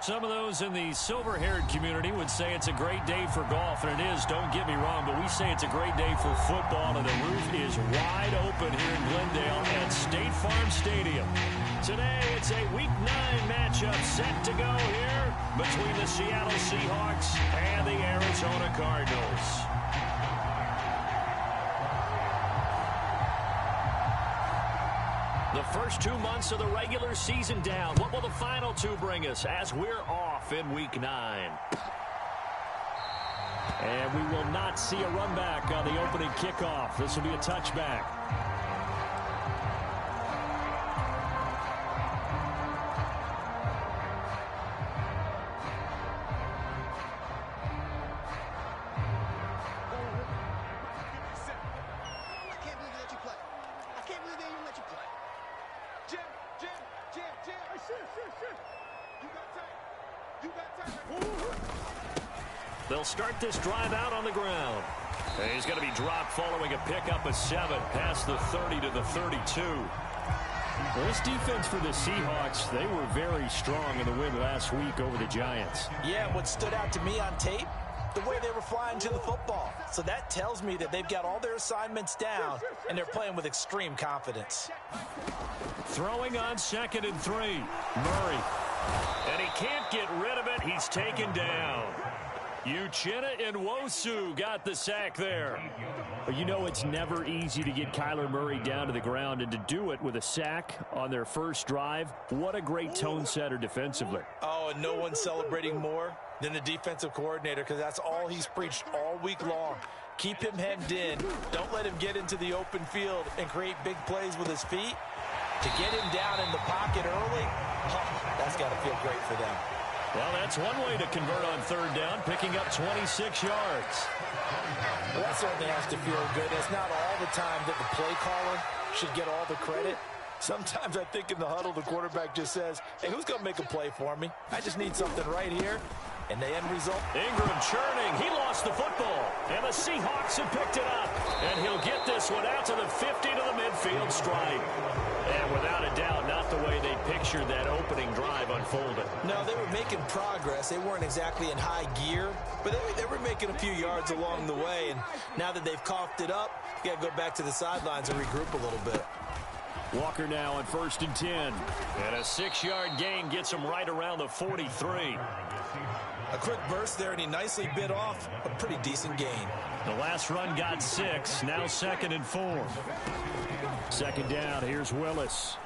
Some of those in the silver-haired community would say it's a great day for golf, and it is, don't get me wrong, but we say it's a great day for football, and the roof is wide open here in Glendale at State Farm Stadium. Today, it's a Week 9 matchup set to go here between the Seattle Seahawks and the Arizona Cardinals. The first 2 months of the regular season down. What will the final 2 bring us as we're off in Week 9? And we will not see a run back on the opening kickoff. This will be a touchback. They'll start this drive out on the ground. And he's going to be dropped following a pickup of 7 past the 30 to the 32. Well, this defense for the Seahawks, they were very strong in the win last week over the Giants. Yeah, what stood out to me on tape, the way they were flying to the football. So that tells me that they've got all their assignments down, and they're playing with extreme confidence. Throwing on 2nd and 3. Murray. And he can't get rid of it. He's taken down. Uchenna Nwosu got the sack there. But you know it's never easy to get Kyler Murray down to the ground, and to do it with a sack on their first drive, what a great tone setter defensively. Oh, and no one's celebrating more than the defensive coordinator, because that's all he's preached all week long. Keep him hemmed in. Don't let him get into the open field and create big plays with his feet. To get him down in the pocket early, that's got to feel great for them. Well, that's one way to convert on 3rd down, picking up 26 yards. Well, that certainly has to feel good. It's not all the time that the play caller should get all the credit. Sometimes I think in the huddle, the quarterback just says, hey, who's going to make a play for me? I just need something right here. And the end result. Ingram churning. He lost the football. And the Seahawks have picked it up. And he'll get this one out to the 50 to the midfield stripe. And without a doubt, not the way they pictured that opening drive unfolded. No, they were making progress. They weren't exactly in high gear, but they were making a few yards along the way. And now that they've coughed it up, you got to go back to the sidelines and regroup a little bit. Walker now on 1st and 10. And a 6-yard gain gets him right around the 43. A quick burst there, and he nicely bit off a pretty decent gain. The last run got 6. Now 2nd and 4. 2nd down. Here's Willis.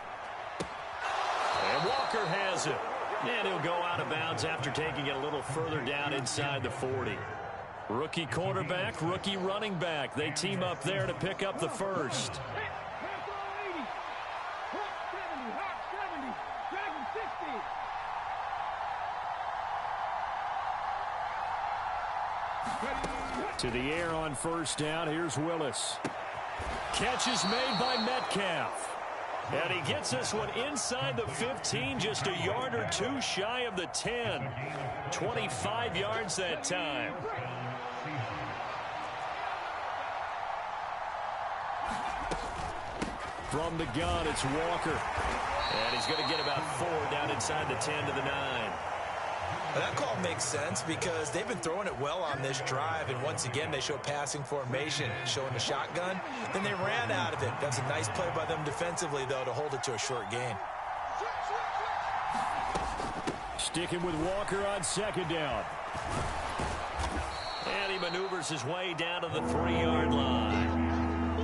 And Walker has it. And he'll go out of bounds after taking it a little further down inside the 40. Rookie quarterback, rookie running back. They team up there to pick up the first. To the air on 1st down. Here's Willis. Catch is made by Metcalf. And he gets this one inside the 15, just a yard or 2 shy of the 10. 25 yards that time. From the gun, it's Walker. And he's going to get about 4 down inside the 10 to the 9. That call makes sense because they've been throwing it well on this drive, and once again they show passing formation, showing the shotgun. Then they ran out of it. That's a nice play by them defensively, though, to hold it to a short gain. Sticking with Walker on 2nd down. And he maneuvers his way down to the 3-yard line.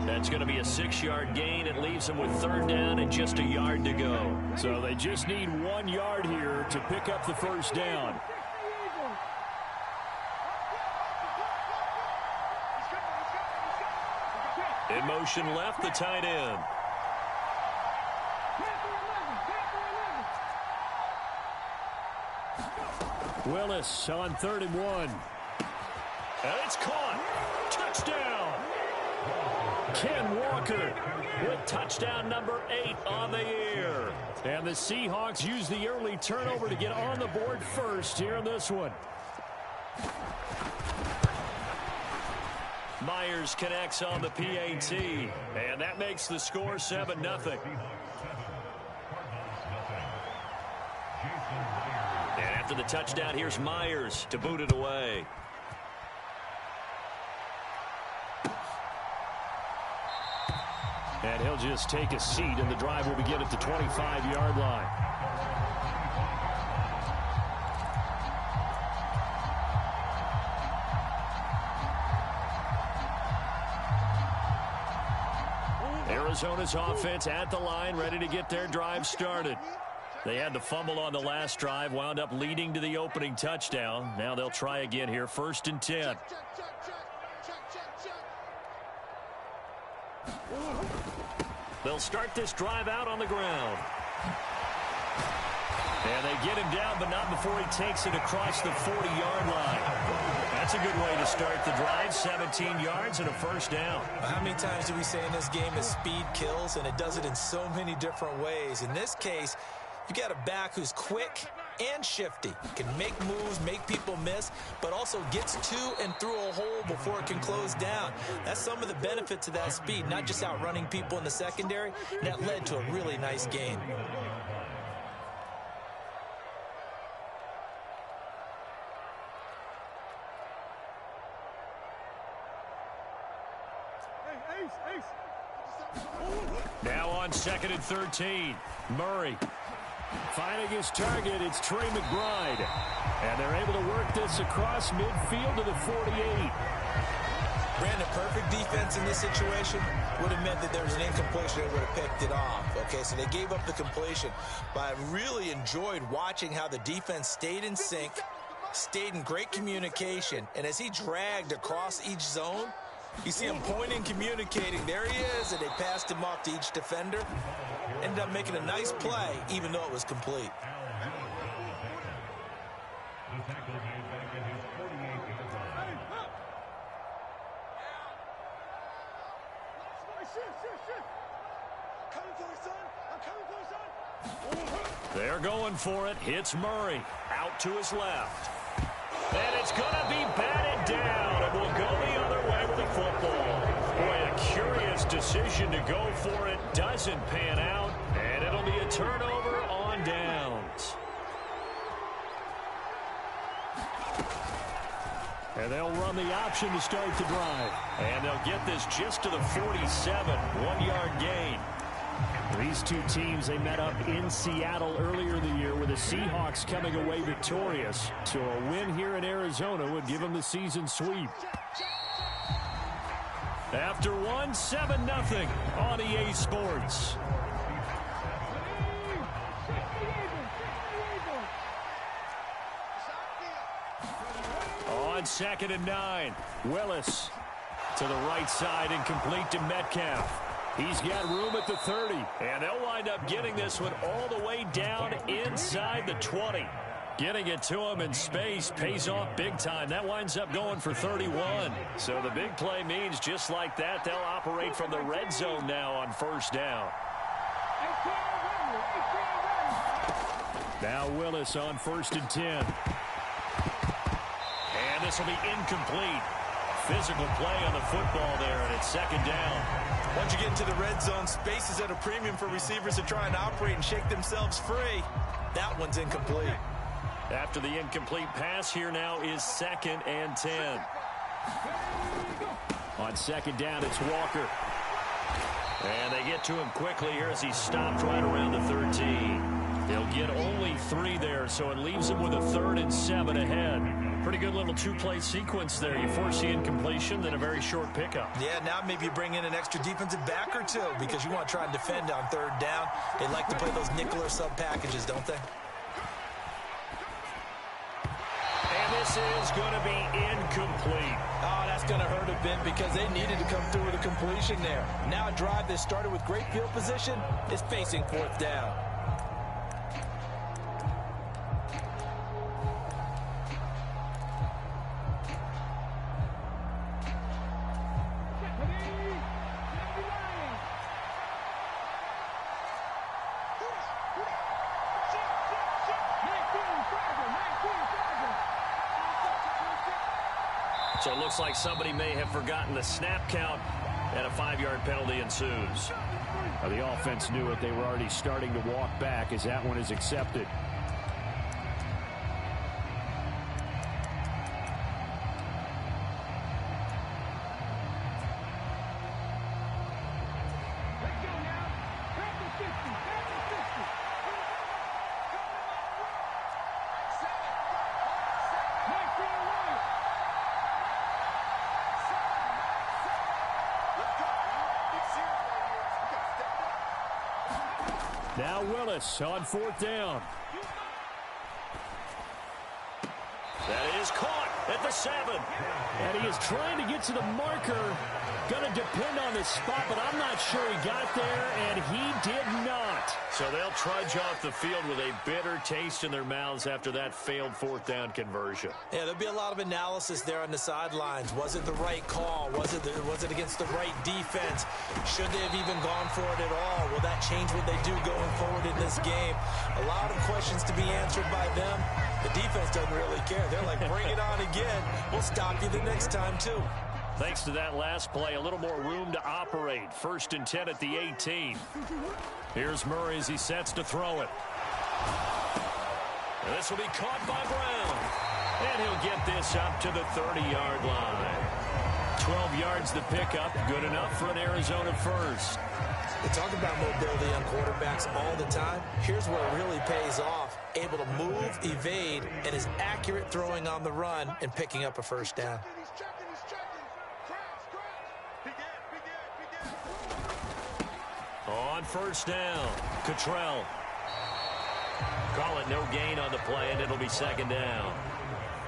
That's going to be a 6-yard gain. It leaves him with 3rd down and just a yard to go. So they just need 1 yard here to pick up the 1st down. In motion left, the tight end. Willis on 3rd and 1. And it's caught. Touchdown. Ken Walker with touchdown number 8 on the year. And the Seahawks use the early turnover to get on the board first here in this one. Myers connects on the PAT. And that makes the score 7-0. And after the touchdown, here's Myers to boot it away. And he'll just take a seat, and the drive will begin at the 25-yard line. Arizona's offense at the line, ready to get their drive started. They had the fumble on the last drive, wound up leading to the opening touchdown. Now they'll try again here, 1st and 10. They'll start this drive out on the ground. And they get him down, but not before he takes it across the 40-yard line. That's a good way to start the drive, 17 yards and a 1st down. How many times do we say in this game that speed kills, and it does it in so many different ways? In this case, you got a back who's quick and shifty, can make moves, make people miss, but also gets to and through a hole before it can close down. That's some of the benefits of that speed, not just outrunning people in the secondary. And that led to a really nice game. Now on 2nd and 13, Murray. Finding his target, it's Trey McBride. And they're able to work this across midfield to the 48. Brandon, perfect defense in this situation would have meant that there was an incompletion that would have picked it off. Okay, so they gave up the completion. But I really enjoyed watching how the defense stayed in sync, stayed in great communication, and as he dragged across each zone, you see him pointing, communicating. There he is, and they passed him off to each defender. Ended up making a nice play, even though it was complete. They're going for it. Hits Murray. Out to his left. And it's going to be batted down. It will go the other way with the football. Boy, a curious decision to go for it. Doesn't pan out. And it'll be a turnover on downs. And they'll run the option to start the drive. And they'll get this just to the 47. 1-yard gain. These two teams, they met up in Seattle earlier in the year with the Seahawks coming away victorious. So a win here in Arizona would give them the season sweep. After one, 7-0 on EA Sports. On 2nd and 9, Willis to the right side and complete to Metcalf. He's got room at the 30, and they'll wind up getting this one all the way down inside the 20. Getting it to him in space pays off big time. That winds up going for 31. So the big play means just like that, they'll operate from the red zone now on 1st down. Now Willis on 1st and 10. And this will be incomplete. Physical play on the football there, and it's 2nd down. Once you get into the red zone, space is at a premium for receivers to try and operate and shake themselves free. That one's incomplete. After the incomplete pass, here now is 2nd and 10. On 2nd down, it's Walker. And they get to him quickly here as he stopped right around the 13. They'll get only 3 there, so it leaves them with a 3rd and 7 ahead. Pretty good little 2-play sequence there. You force the incompletion, then a very short pickup. Yeah, now maybe you bring in an extra defensive back or two because you want to try and defend on 3rd down. They like to play those nickel or sub packages, don't they? And this is going to be incomplete. Oh, that's going to hurt a bit because they needed to come through with a completion there. Now a drive that started with great field position is facing 4th down. So it looks like somebody may have forgotten the snap count, and a 5-yard penalty ensues. Well, the offense knew it. They were already starting to walk back as that one is accepted. Now Willis on 4th down. That is caught at the 7. And he is trying to get to the marker. Going to depend on the spot, but I'm not sure he got there, and he did not. So they'll trudge off the field with a bitter taste in their mouths after that failed 4th down conversion. Yeah, there'll be a lot of analysis there on the sidelines. Was it the right call? Was it against the right defense? Should they have even gone for it at all? Will that change what they do going forward in this game? A lot of questions to be answered by them. The defense doesn't really care. They're like, bring it on again. We'll stop you the next time, too. Thanks to that last play, a little more room to operate. 1st and 10 at the 18. Here's Murray as he sets to throw it. And this will be caught by Brown. And he'll get this up to the 30-yard line. 12 yards to pick up. Good enough for an Arizona first. We talk about mobility on quarterbacks all the time. Here's where it really pays off. Able to move, evade, and is accurate throwing on the run and picking up a first down. On 1st down, Cottrell. Call it no gain on the play, and it'll be 2nd down.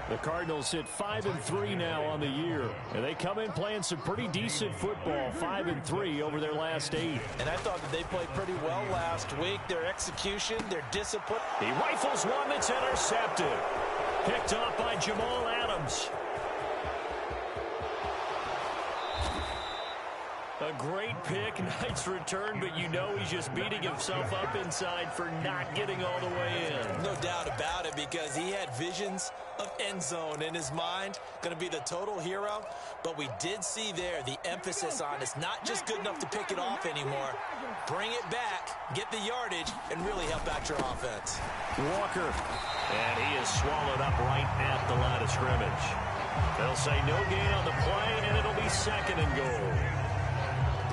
The Cardinals sit 5-3 now on the year, and they come in playing some pretty decent football, 5-3 over their last 8. And I thought that they played pretty well last week. Their execution, their discipline. He rifles one that's intercepted. Picked off by Jamal Adams. A great pick, nice return, but you know he's just beating himself up inside for not getting all the way in. No doubt about it, because he had visions of end zone in his mind. Going to be the total hero. But we did see there the emphasis on it's not just good enough to pick it off anymore. Bring it back, get the yardage, and really help out your offense. Walker. And he is swallowed up right at the line of scrimmage. They'll say no gain on the play, and it'll be 2nd and goal.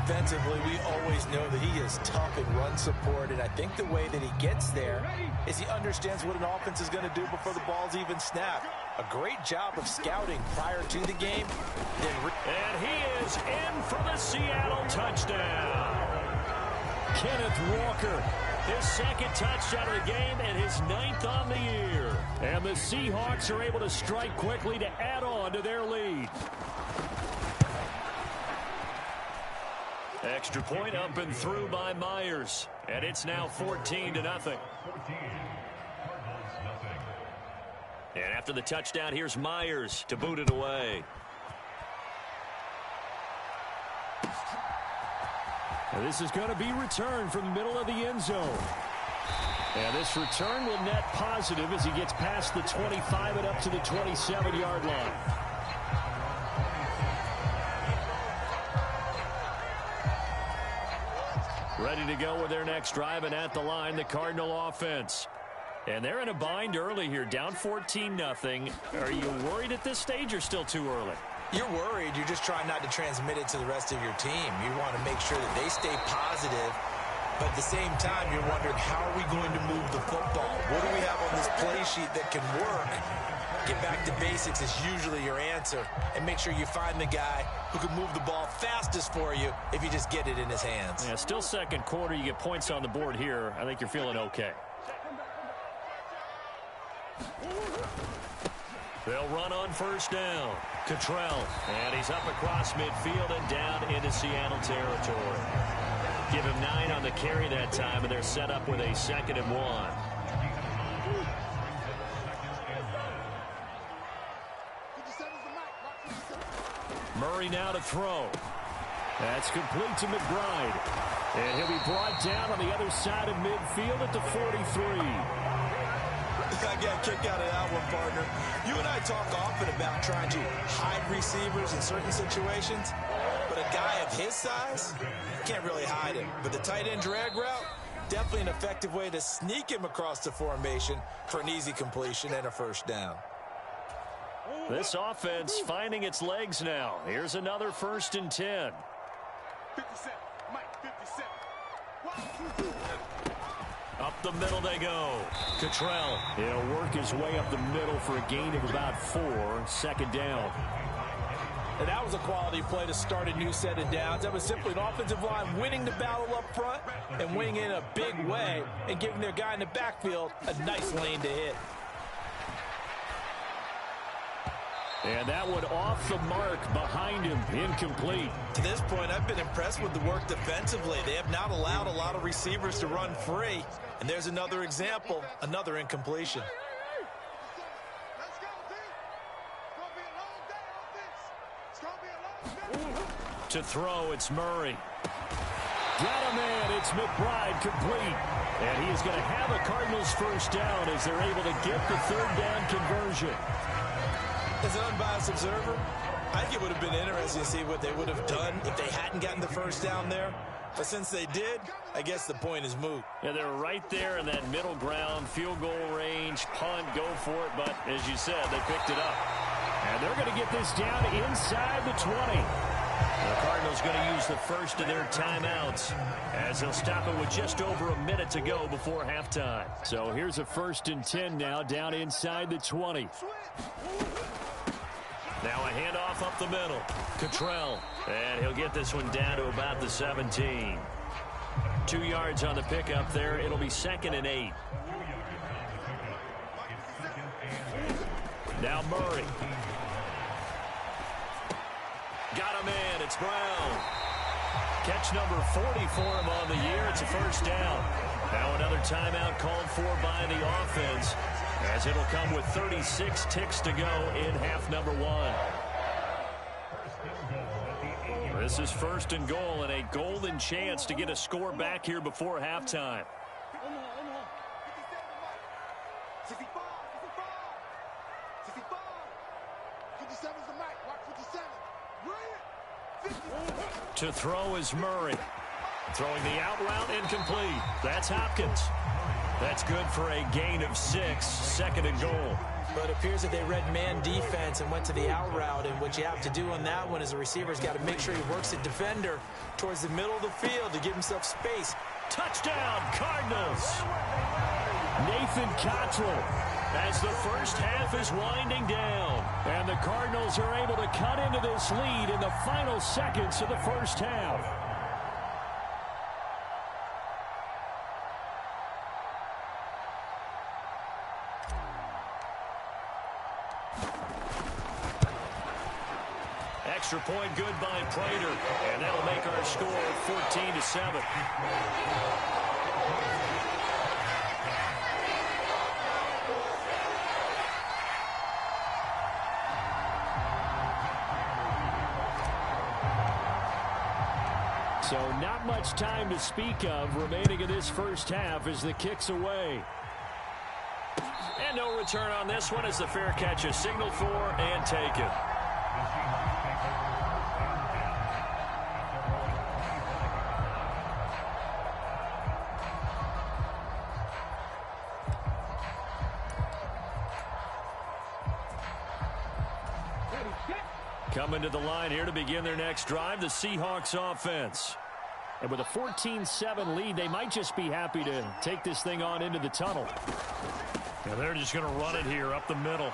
Defensively, we always know that he is tough in run support, and I think the way that he gets there is he understands what an offense is going to do before the ball's even snapped. A great job of scouting prior to the game. And he is in for the Seattle touchdown. Kenneth Walker, his 2nd touchdown of the game and his 9th on the year. And the Seahawks are able to strike quickly to add on to their lead. Extra point up and through by Myers. And it's now 14-0. And after the touchdown, here's Myers to boot it away. And this is going to be returned from the middle of the end zone. And this return will net positive as he gets past the 25 and up to the 27-yard line. Ready to go with their next drive, and at the line, the Cardinal offense. And they're in a bind early here, down 14-0. Are you worried at this stage or still too early? You're worried. You're just trying not to transmit it to the rest of your team. You want to make sure that they stay positive, but at the same time, you're wondering, how are we going to move the football? What do we have on this play sheet that can work? Get back to basics is usually your answer, and make sure you find the guy who can move the ball fastest for you if you just get it in his hands. Yeah, still 2nd quarter. You get points on the board here. I think you're feeling okay. They'll run on 1st down. Cottrell, and he's up across midfield and down into Seattle territory. Give him 9 on the carry that time, and they're set up with a 2nd and 1. Murray now to throw. That's complete to McBride. And he'll be brought down on the other side of midfield at the 43. I got a kick out of that one, partner. You and I talk often about trying to hide receivers in certain situations, but a guy of his size can't really hide him. But the tight end drag route, definitely an effective way to sneak him across the formation for an easy completion and a first down. This offense finding its legs now. Here's another 1st and 10. 57, Mike, 57. Up the middle they go. Cottrell. He'll work his way up the middle for a gain of about 4. 2nd down. And that was a quality play to start a new set of downs. That was simply an offensive line winning the battle up front and winning in a big way and giving their guy in the backfield a nice lane to hit. And that one off the mark behind him, incomplete. To this point, I've been impressed with the work defensively. They have not allowed a lot of receivers to run free. And there's another example, another incompletion. To throw, it's Murray. Got a man, it's McBride, complete. And he is going to have a Cardinals first down as they're able to get the third down conversion. As an unbiased observer, I think it would have been interesting to see what they would have done if they hadn't gotten the first down there. But since they did, I guess the point is moot. Yeah, they're right there in that middle ground, field goal range, punt, go for it. But as you said, they picked it up. And they're going to get this down inside the 20. The Cardinals going to use the first of their timeouts as they'll stop it with just over a minute to go before halftime. So here's a 1st and 10 now down inside the 20. Now a handoff up the middle. Cottrell. And he'll get this one down to about the 17. 2 yards on the pickup there. It'll be 2nd and 8. Now Murray. Got a man. It's Brown. Catch number 40 for him on the year. It's a first down. Now another timeout called for by the offense, as it'll come with 36 ticks to go in half number 1. This is 1st and goal and a golden chance to get a score back here before halftime. To throw is Murray. Throwing the out route, incomplete. That's Hopkins. That's good for a gain of 6, 2nd and goal. But it appears that they read man defense and went to the out route, and what you have to do on that one is the receiver's got to make sure he works the defender towards the middle of the field to give himself space. Touchdown, Cardinals! Nathan Cottrell, as the first half is winding down. And the Cardinals are able to cut into this lead in the final seconds of the first half. Extra point good by Prater, and that'll make our score 14-7. So not much time to speak of remaining in this first half as the kick's away. And no return on this one as the fair catch is signaled for and taken. Coming to the line here to begin their next drive, the Seahawks offense. And with a 14-7 lead, they might just be happy to take this thing on into the tunnel. Yeah, they're just going to run it here up the middle.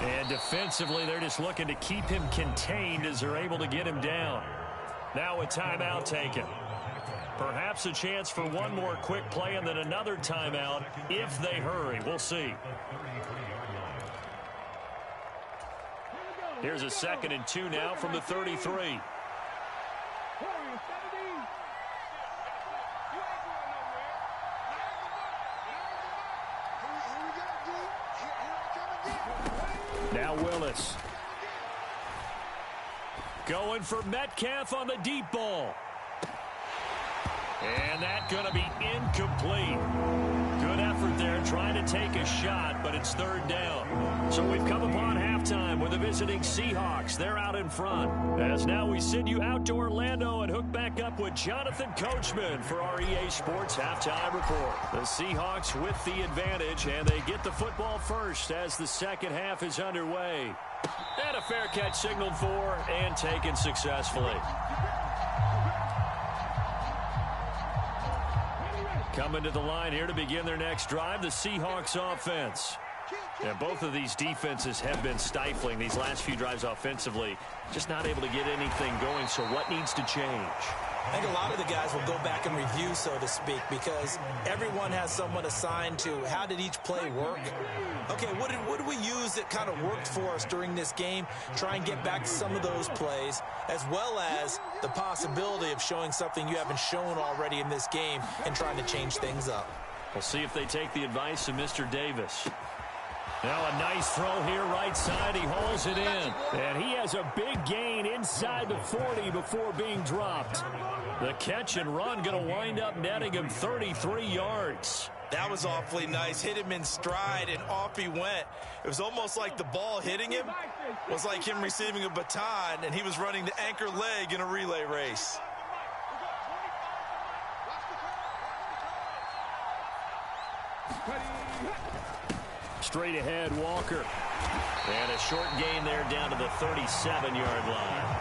And defensively, they're just looking to keep him contained as they're able to get him down. Now a timeout taken. Perhaps a chance for one more quick play and then another timeout if they hurry. We'll see. Here's a 2nd and 2 now from the 33. Now Willis. Going for Metcalf on the deep ball. And that's going to be incomplete. Good effort there trying to take a shot, but it's 3rd down. So we've come upon halftime with the visiting Seahawks. They're out in front. As now we send you out to Orlando and hook back up with Jonathan Coachman for our EA Sports Halftime Report. The Seahawks with the advantage, and they get the football first as the second half is underway. And a fair catch signaled for and taken successfully. Coming to the line here to begin their next drive, the Seahawks offense. Yeah, both of these defenses have been stifling these last few drives offensively. Just not able to get anything going, so what needs to change? I think a lot of the guys will go back and review, so to speak, because everyone has someone assigned to how did each play work. Okay, what did we use that kind of worked for us during this game? Try and get back to some of those plays, as well as the possibility of showing something you haven't shown already in this game and trying to change things up. We'll see if they take the advice of Mr. Davis. Now a nice throw here right side. He hauls it in. And he has a big gain inside the 40 before being dropped. The catch and run going to wind up netting him 33 yards. That was awfully nice. Hit him in stride, and off he went. It was almost like the ball hitting him was like him receiving a baton, and he was running the anchor leg in a relay race. Straight ahead, Walker. And a short gain there down to the 37-yard line.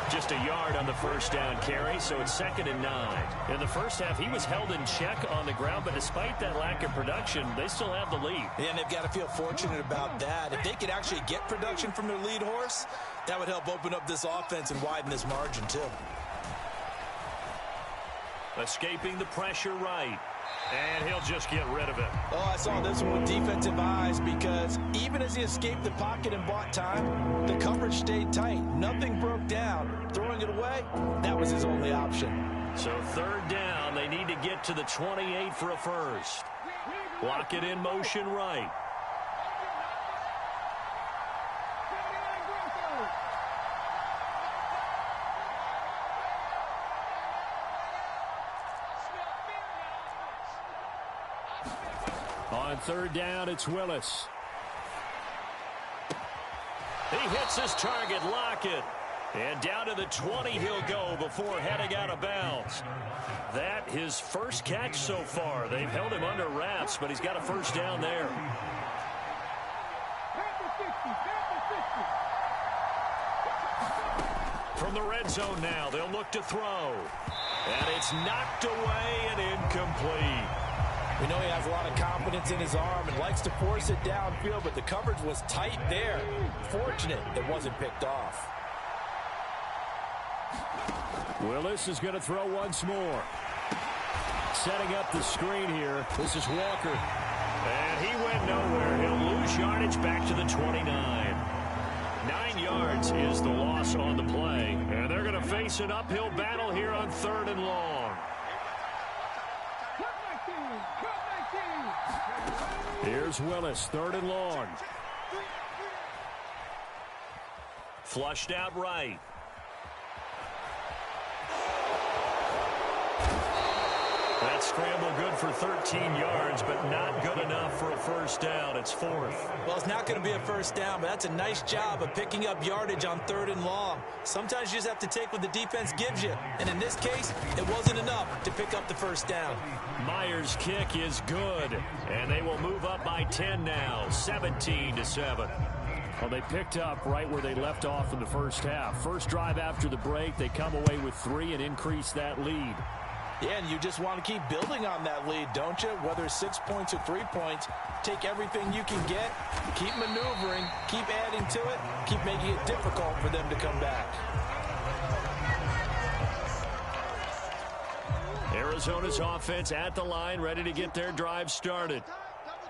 Just a yard on the first down carry, so it's 2nd and 9. In the first half, he was held in check on the ground, but despite that lack of production, they still have the lead. Yeah, and they've got to feel fortunate about that. If they could actually get production from their lead horse, that would help open up this offense and widen this margin, too. Escaping the pressure right. And he'll just get rid of it. Oh, I saw this one with defensive eyes, because even as he escaped the pocket and bought time, the coverage stayed tight. Nothing broke down. Throwing it away, that was his only option. So 3rd down, they need to get to the 28 for a first. Block it in motion right. On 3rd down, it's Willis. He hits his target, Lockett. And down to the 20 he'll go before heading out of bounds. That his first catch so far. They've held him under wraps, but he's got a first down there. From the red zone now, they'll look to throw. And it's knocked away and incomplete. We know he has a lot of confidence in his arm and likes to force it downfield, but the coverage was tight there. Fortunate it wasn't picked off. Willis is going to throw once more. Setting up the screen here. This is Walker. And he went nowhere. He'll lose yardage back to the 29. 9 yards is the loss on the play. And they're going to face an uphill battle here on 3rd and long. Here's Willis, 3rd and long. Flushed out right. That scramble good for 13 yards, but not good enough for a first down. It's 4th. Well, it's not going to be a first down, but that's a nice job of picking up yardage on 3rd and long. Sometimes you just have to take what the defense gives you, and in this case, it wasn't enough to pick up the first down. Myers' kick is good, and they will move up by 10 now, 17-7. Well, they picked up right where they left off in the first half. First drive after the break, they come away with 3 and increase that lead. Yeah, and you just want to keep building on that lead, don't you? Whether it's 6 points or 3 points, take everything you can get, keep maneuvering, keep adding to it, keep making it difficult for them to come back. Arizona's offense at the line, ready to get their drive started.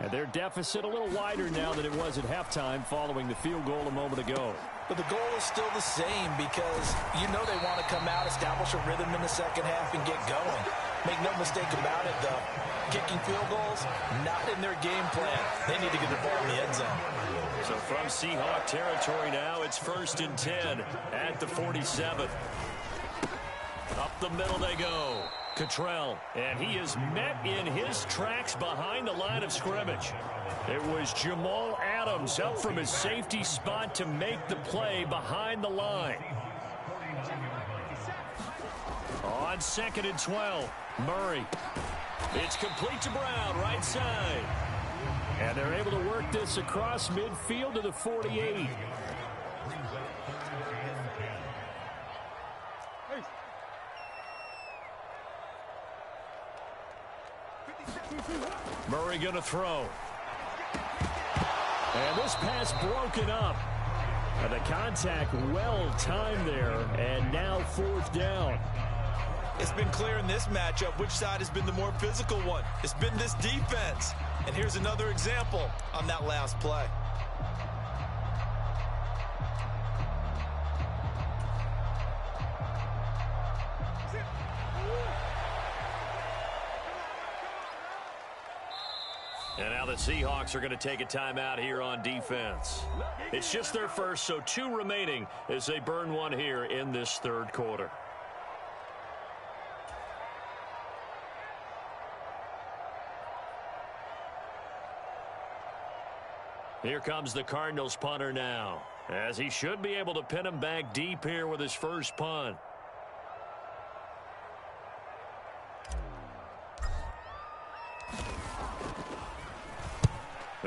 And their deficit a little wider now than it was at halftime following the field goal a moment ago. But the goal is still the same, because you know they want to come out, establish a rhythm in the second half, and get going. Make no mistake about it, though. Kicking field goals, not in their game plan. They need to get the ball in the end zone. So from Seahawk territory now, it's 1st and 10 at the 47. Up the middle they go. Cottrell, and he is met in his tracks behind the line of scrimmage. It was Jamal Adams up from his safety spot to make the play behind the line. On 2nd and 12, Murray. It's complete to Brown, right side. And they're able to work this across midfield to the 48. Murray going to throw. And this pass broken up. And the contact well timed there, and now 4th down. It's been clear in this matchup which side has been the more physical one. It's been this defense. And here's another example on that last play. And now the Seahawks are going to take a timeout here on defense. It's just their first, so 2 remaining as they burn one here in this 3rd quarter. Here comes the Cardinals punter now, as he should be able to pin him back deep here with his first punt.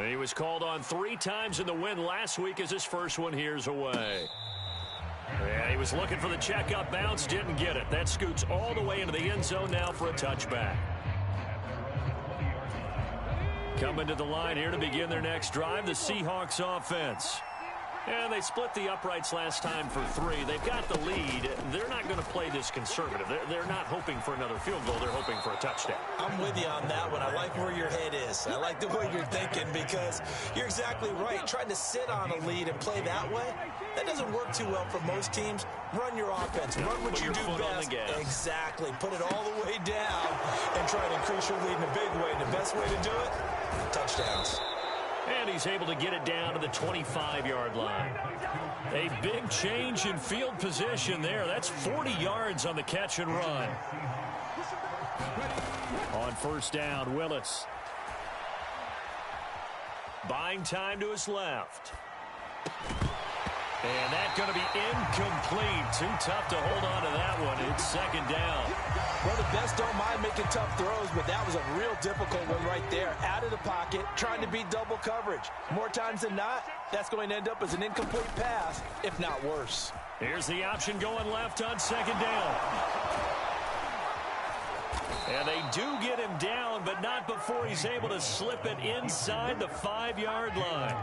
He was called on 3 times in the win last week as his first one here's away. Yeah, he was looking for the checkup bounce, didn't get it. That scoots all the way into the end zone now for a touchback. Coming to the line here to begin their next drive, the Seahawks offense. And they split the uprights last time for 3. They've got the lead. They're not going to play this conservative. They're not hoping for another field goal. They're hoping for a touchdown. I'm with you on that one. I like where your head is. I like the way you're thinking because you're exactly right. Trying to sit on a lead and play that way, that doesn't work too well for most teams. Run your offense. Run what you do best. Exactly. Put it all the way down and try to increase your lead in a big way. And the best way to do it, touchdowns. And he's able to get it down to the 25-yard line. A big change in field position there. That's 40 yards on the catch and run. On 1st down, Willis. Buying time to his left. And that's going to be incomplete. Too tough to hold on to that one. It's 2nd down. Well, the best don't mind making tough throws, but that was a real difficult one right there. Out of the pocket, trying to beat double coverage. More times than not, that's going to end up as an incomplete pass, if not worse. Here's the option going left on 2nd down. And they do get him down, but not before he's able to slip it inside the 5-yard line.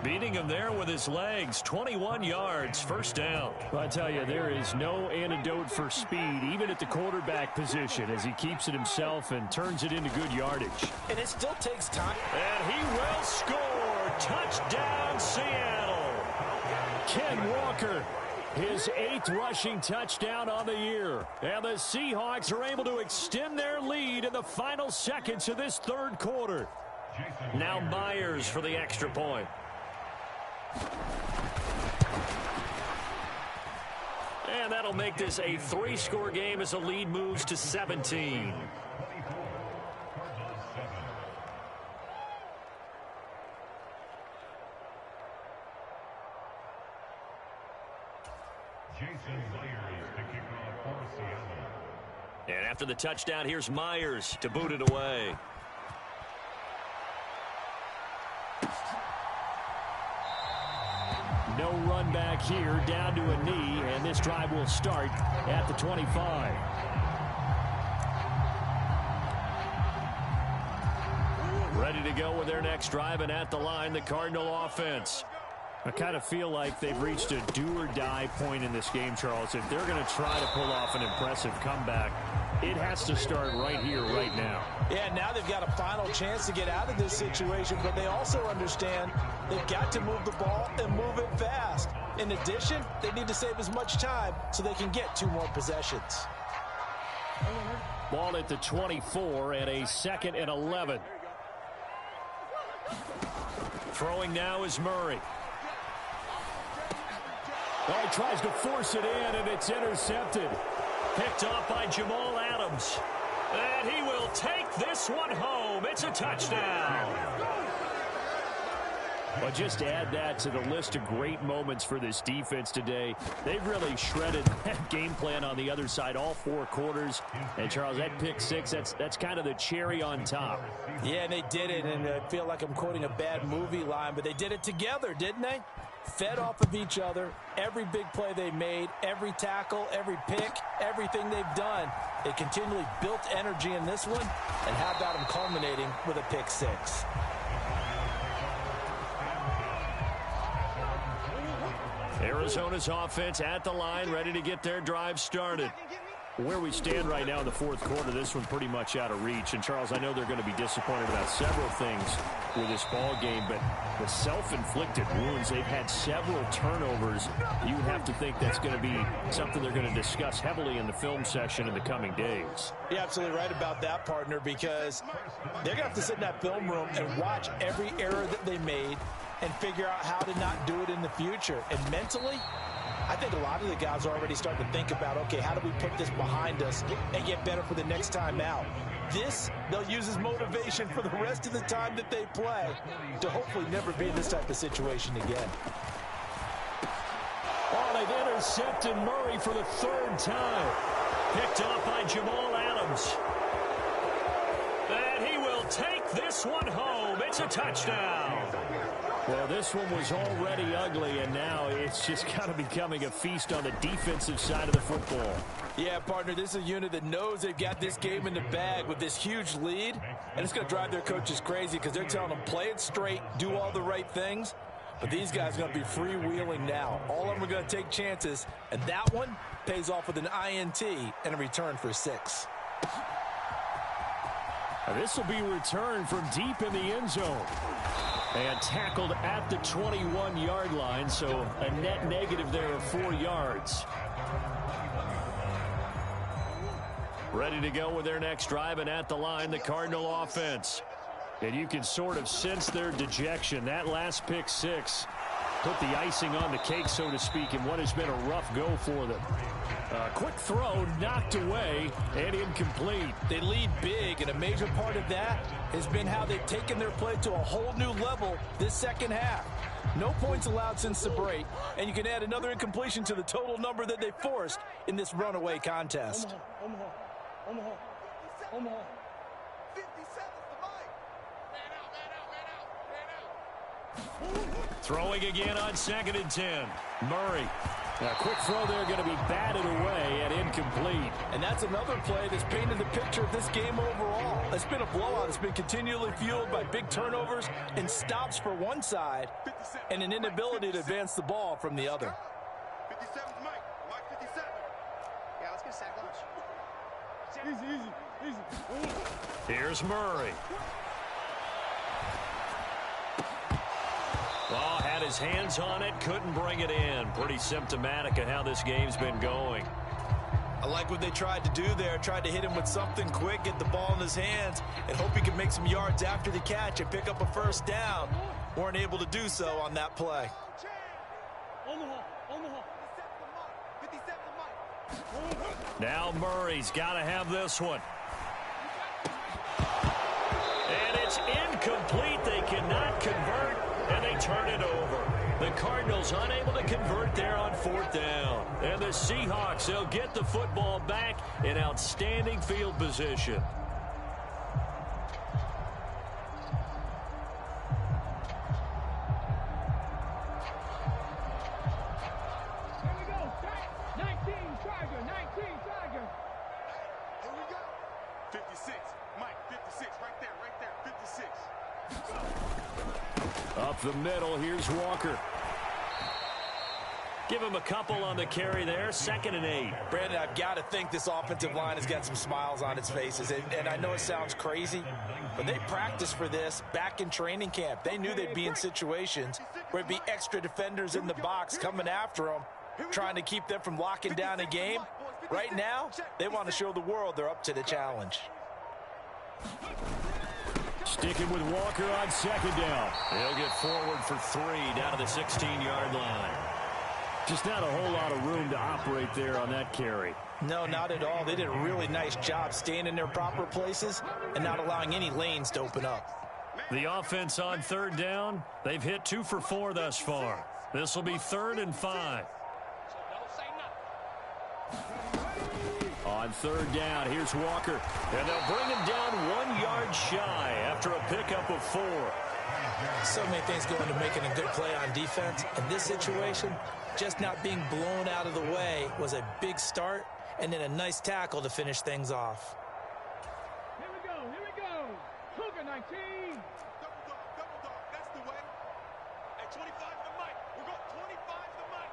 Beating him there with his legs. 21 yards, 1st down. Well, I tell you, there is no antidote for speed, even at the quarterback position, as he keeps it himself and turns it into good yardage. And it still takes time. And he will score. Touchdown, Seattle. Ken Walker, his 8th rushing touchdown on the year. And the Seahawks are able to extend their lead in the final seconds of this 3rd quarter. Now Myers for the extra point. And that'll make this a 3-score game as the lead moves to 17. And after the touchdown, here's Myers to boot it away. No run back here, down to a knee, and this drive will start at the 25. Ready to go with their next drive, and at the line, the Cardinal offense. I kind of feel like they've reached a do-or-die point in this game, Charles. If they're going to try to pull off an impressive comeback, it has to start right here, right now. Yeah, now they've got a final chance to get out of this situation, but they also understand they've got to move the ball and move it fast. In addition, they need to save as much time so they can get 2 more possessions. Ball at the 24 and a 2nd and 11. Throwing now is Murray. Oh, he tries to force it in, and it's intercepted. Picked off by Jamal Adams. And he will take this one home. It's a touchdown. Well, just add that to the list of great moments for this defense today. They've really shredded that game plan on the other side all 4 quarters. And, Charles, that pick 6, that's kind of the cherry on top. Yeah, and they did it, and I feel like I'm quoting a bad movie line, but they did it together, didn't they? Fed off of each other, every big play they made, every tackle, every pick, everything they've done. They continually built energy in this one, and how about them culminating with a pick 6? Arizona's offense at the line, ready to get their drive started. Where we stand right now in the fourth quarter, this one pretty much out of reach. And, Charles, I know they're going to be disappointed about several things with this ball game, but the self-inflicted wounds, they've had several turnovers. You would have to think that's going to be something they're going to discuss heavily in the film session in the coming days. You're absolutely right about that, partner, because they're going to have to sit in that film room and watch every error that they made and figure out how to not do it in the future. And mentally, I think a lot of the guys are already starting to think about, okay, how do we put this behind us and get better for the next time out? This, they'll use as motivation for the rest of the time that they play to hopefully never be in this type of situation again. Oh, they've intercepted Murray for the third time. Picked up by Jamal Adams. And he will take this one home. It's a touchdown. Well, this one was already ugly, and now it's just kind of becoming a feast on the defensive side of the football. Yeah, partner, this is a unit that knows they've got this game in the bag with this huge lead, and it's going to drive their coaches crazy because they're telling them, play it straight, do all the right things. But these guys are going to be freewheeling now. All of them are going to take chances, and that one pays off with an INT and a return for 6. This will be returned from deep in the end zone. And tackled at the 21-yard line, so a net negative there of 4 yards. Ready to go with their next drive, and at the line, the Cardinal offense. And you can sort of sense their dejection. That last pick 6 put the icing on the cake, so to speak, in what has been a rough go for them. Quick throw, knocked away, and incomplete. They lead big, and a major part of that has been how they've taken their play to a whole new level this second half. No points allowed since the break, and you can add another incompletion to the total number that they forced in this runaway contest. Omaha. 57 the mic. Man out. Throwing again on 2nd and 10. Murray. A quick throw there, going to be batted away and incomplete. And that's another play that's painted the picture of this game overall. It's been a blowout. It's been continually fueled by big turnovers and stops for one side and an inability to advance the ball from the other. 57 Mike. Mike 57. Yeah, let's get a sack lunch. Easy. Here's Murray. Oh, had his hands on it, couldn't bring it in. Pretty symptomatic of how this game's been going. I like what they tried to do there. Tried to hit him with something quick, get the ball in his hands, and hope he could make some yards after the catch and pick up a first down. Weren't able to do so on that play. Omaha. 57 Mike. Now Murray's got to have this one. And it's incomplete. They cannot convert, and they turn it over. The Cardinals unable to convert there on 4th down. And the Seahawks, they'll get the football back in outstanding field position. Here we go. 19 Tiger. Here we go. 56. Mike, 56. Right there. 56. Up the middle, here's Walker. Give him a couple on the carry there. 2nd and 8. Brandon, I've got to think this offensive line has got some smiles on its faces. And I know it sounds crazy, but they practiced for this back in training camp. They knew they'd be in situations where it'd be extra defenders in the box coming after them, trying to keep them from locking down a game. Right now, they want to show the world they're up to the challenge. Sticking with Walker on 2nd down. He'll get forward for 3 down to the 16-yard line. Just not a whole lot of room to operate there on that carry. No, not at all. They did a really nice job staying in their proper places and not allowing any lanes to open up. The offense on 3rd down, they've hit 2 for 4 thus far. This will be 3rd and 5. On 3rd down, here's Walker. And they'll bring him down 1 yard shy after a pickup of 4. So many things go into making a good play on defense. In this situation, just not being blown out of the way was a big start, and then a nice tackle to finish things off. Here we go. Cougar 19. Double dog. That's the way. At 25 to Mike. We're going 25 to Mike.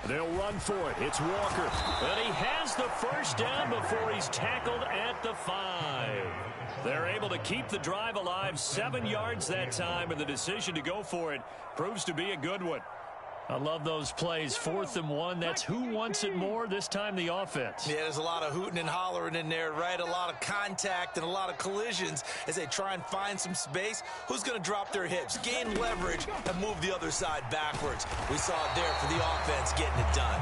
They'll run for it. It's Walker. And he has the first down before he's tackled at the 5. They're able to keep the drive alive, 7 yards that time, and the decision to go for it proves to be a good one. I love those plays. 4th and 1. That's who wants it more, this time the offense. Yeah, there's a lot of hooting and hollering in there, right? A lot of contact and a lot of collisions as they try and find some space. Who's going to drop their hips, gain leverage, and move the other side backwards? We saw it there for the offense getting it done.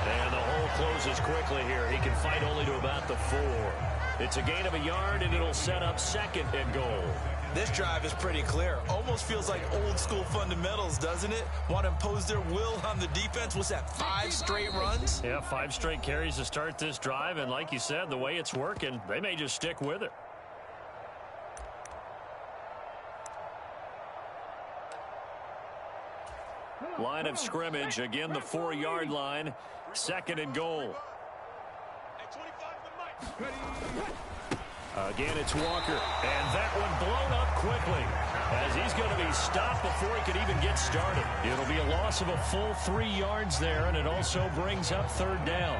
And the hole closes quickly here. He can fight only to about the 4. It's a gain of a yard, and it'll set up 2nd and goal. This drive is pretty clear. Almost feels like old school fundamentals, doesn't it? Want to impose their will on the defense. What's that, 5 straight runs? Yeah, 5 straight carries to start this drive. And like you said, the way it's working, they may just stick with it. Line of scrimmage, again the 4-yard line. 2nd and goal. Again, it's Walker, and that one blown up quickly as he's going to be stopped before he could even get started. It'll be a loss of a full 3 yards there, and it also brings up 3rd down.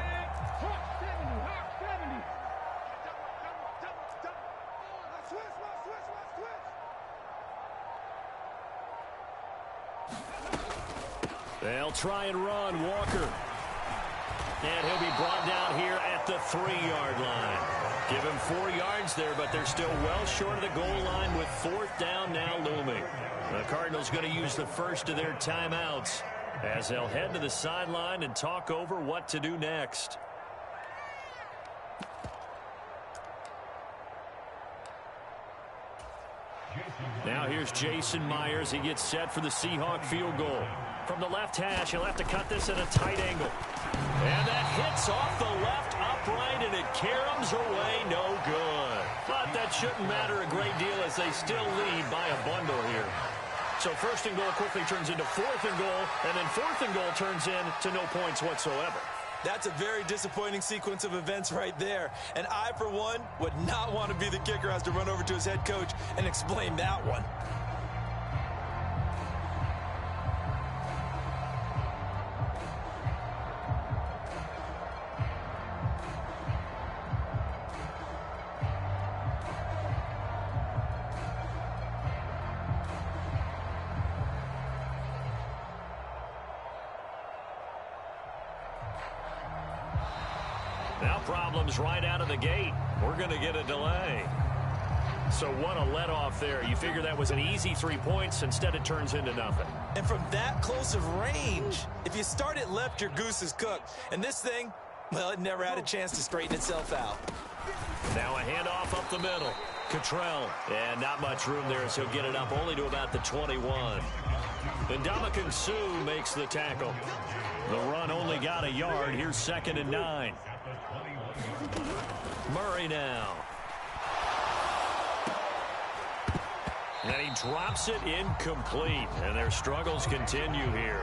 They'll try and run Walker. And he'll be brought down here at the 3-yard line. Give him 4 yards there, but they're still well short of the goal line with 4th down now looming. The Cardinals going to use the first of their timeouts as they'll head to the sideline and talk over what to do next. Now here's Jason Myers. He gets set for the Seahawk field goal. From the left hash, he'll have to cut this at a tight angle. And that hits off the left upright, and it caroms away no good. But that shouldn't matter a great deal as they still lead by a bundle here. So 1st and goal quickly turns into 4th and goal, and then 4th and goal turns into no points whatsoever. That's a very disappointing sequence of events right there. And I, for one, would not want to be the kicker who has to run over to his head coach and explain that one. Now problems right out of the gate. We're going to get a delay. So what a let-off there. You figure that was an easy 3 points. Instead, it turns into nothing. And from that close of range, if you start it left, your goose is cooked. And this thing, well, it never had a chance to straighten itself out. Now a handoff up the middle. Cottrell. And not much room there, so he'll get it up only to about the 21. And Ndamukong Suh makes the tackle. The run only got a yard. Here's 2nd and 9. Murray now. And he drops it incomplete. And their struggles continue here.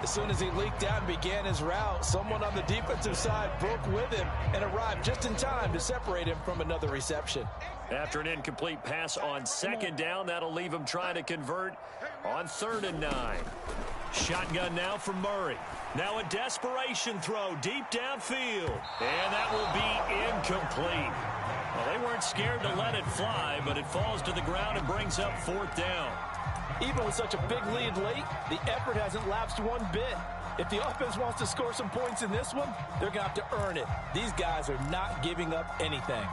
As soon as he leaked out and began his route, someone on the defensive side broke with him and arrived just in time to separate him from another reception. After an incomplete pass on 2nd down, that'll leave him trying to convert on 3rd and 9. Shotgun now from Murray. Now a desperation throw deep downfield. And that will be incomplete. Well, they weren't scared to let it fly, but it falls to the ground and brings up 4th down. Even with such a big lead late, the effort hasn't lapsed one bit. If the offense wants to score some points in this one, they're going to have to earn it. These guys are not giving up anything.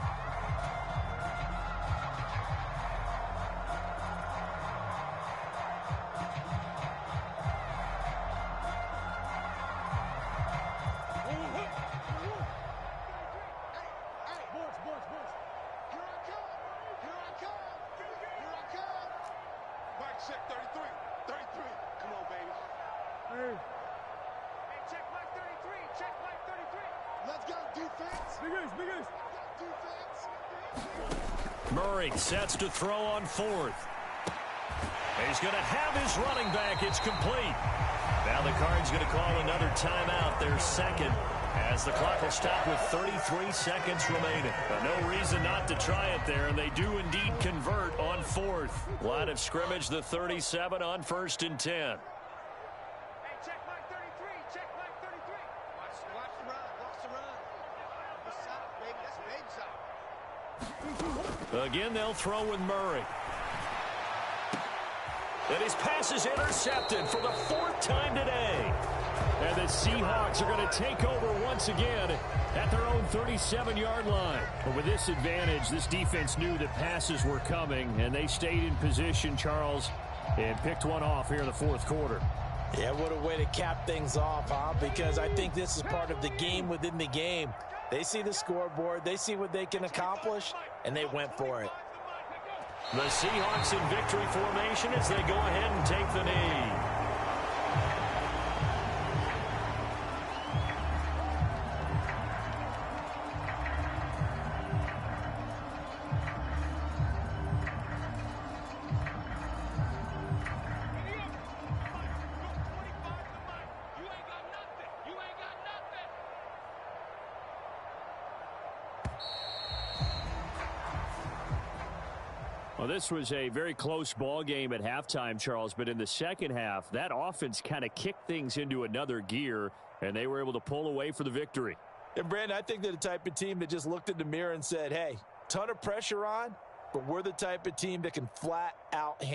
Check 33. 33. Come on, baby. Hey, check Mike 33. Check Mike 33. Let's go, defense. Big defense. Murray sets to throw on 4th. He's going to have his running back. It's complete. Now the Cards going to call another timeout. Their 2nd As the clock will stop with 33 seconds remaining. No reason not to try it there, and they do indeed convert on fourth. Line of scrimmage, the 37 on 1st and 10. Hey, check my 33. Check my 33. Watch the run. Watch the run. What's up, baby? That's baby shot. Again, they'll throw with Murray. And his pass is intercepted for the 4th time today. And the Seahawks are going to take over once again at their own 37-yard line. But with this advantage, this defense knew that passes were coming, and they stayed in position, Charles, and picked one off here in the 4th quarter. Yeah, what a way to cap things off, huh? Because I think this is part of the game within the game. They see the scoreboard, they see what they can accomplish, and they went for it. The Seahawks in victory formation as they go ahead and take the knee. Well, this was a very close ball game at halftime, Charles, but in the second half, that offense kind of kicked things into another gear, and they were able to pull away for the victory. And, Brandon, I think they're the type of team that just looked in the mirror and said, hey, ton of pressure on, but we're the type of team that can flat out handle